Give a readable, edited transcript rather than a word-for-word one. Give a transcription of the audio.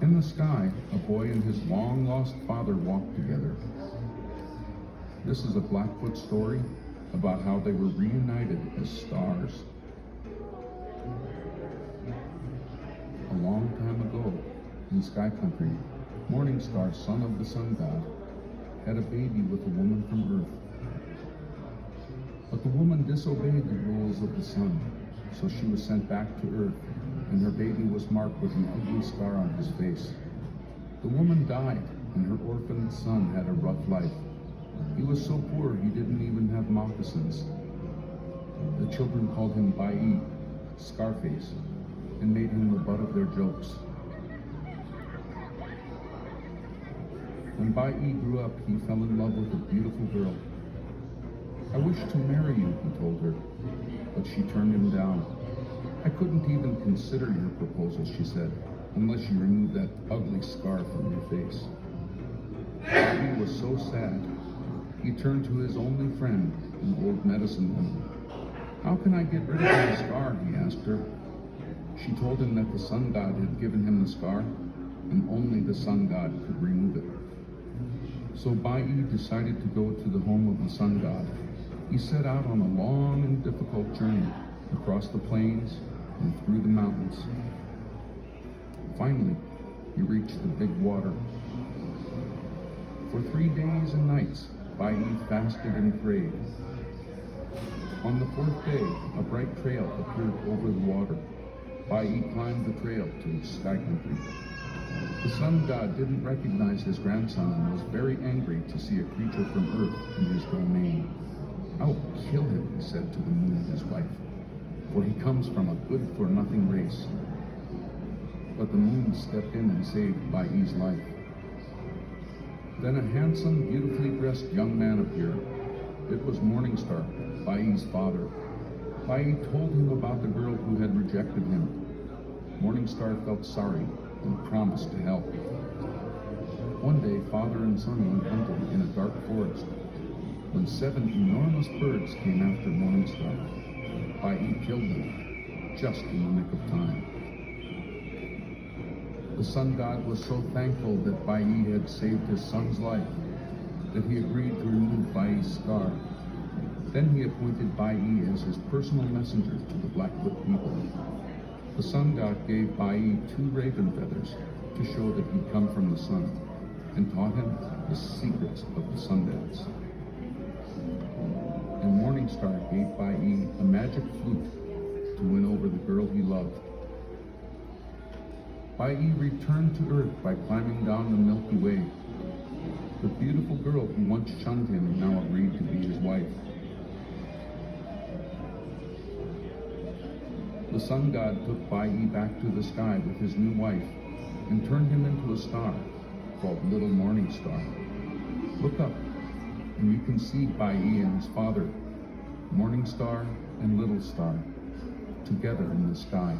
In the sky, a boy and his long-lost father walked together. This is a Blackfoot story about how they were reunited as stars. A long time ago, in Sky Country, Morningstar, son of the sun god, had a baby with a woman from Earth. But the woman disobeyed the rules of the sun, so she was sent back to Earth, and her baby was marked with an ugly scar on his face. The woman died, and her orphaned son had a rough life. He was so poor he didn't even have moccasins. The children called him Bai, Scarface, and made him the butt of their jokes. When Bai grew up, he fell in love with a beautiful girl. "I wish to marry you," he told her, but she turned him down. "I couldn't even consider your proposal," she said, "unless you remove that ugly scar from your face." Bai was so sad, he turned to his only friend, an old medicine woman. "How can I get rid of my scar?" he asked her. She told him that the sun god had given him the scar, and only the sun god could remove it. So Bai decided to go to the home of the sun god. He set out on a long and difficult journey across the plains and through the mountains. Finally, he reached the big water. For 3 days and nights, Bai fasted and prayed. On the 4th day, a bright trail appeared over the water. Bai climbed the trail to Sky Country. The sun god didn't recognize his grandson and was very angry to see a creature from Earth in his domain. "I will kill him," he said to the moon, his wife, "for he comes from a good-for-nothing race." But the moon stepped in and saved Bai's life. Then a handsome, beautifully dressed young man appeared. It was Morningstar, Bai's father. Bai told him about the girl who had rejected him. Morningstar felt sorry and promised to help. One day, father and son went hunting in a dark forest. When 7 enormous birds came after Morningstar, Bai killed them, just in the nick of time. The sun god was so thankful that Bai had saved his son's life that he agreed to remove Bai's scar. Then he appointed Bai as his personal messenger to the Blackfoot people. The sun god gave Bai 2 raven feathers to show that he'd come from the sun, and taught him the secrets of the sun dance. And Morningstar gave Bai a magic flute to win over the girl he loved. Bai returned to Earth by climbing down the Milky Way. The beautiful girl who once shunned him now agreed to be his wife. The sun god took Bai back to the sky with his new wife and turned him into a star called Little Morningstar. Look up, and you can see Bai and his father, Morningstar and Little Star, together in the sky.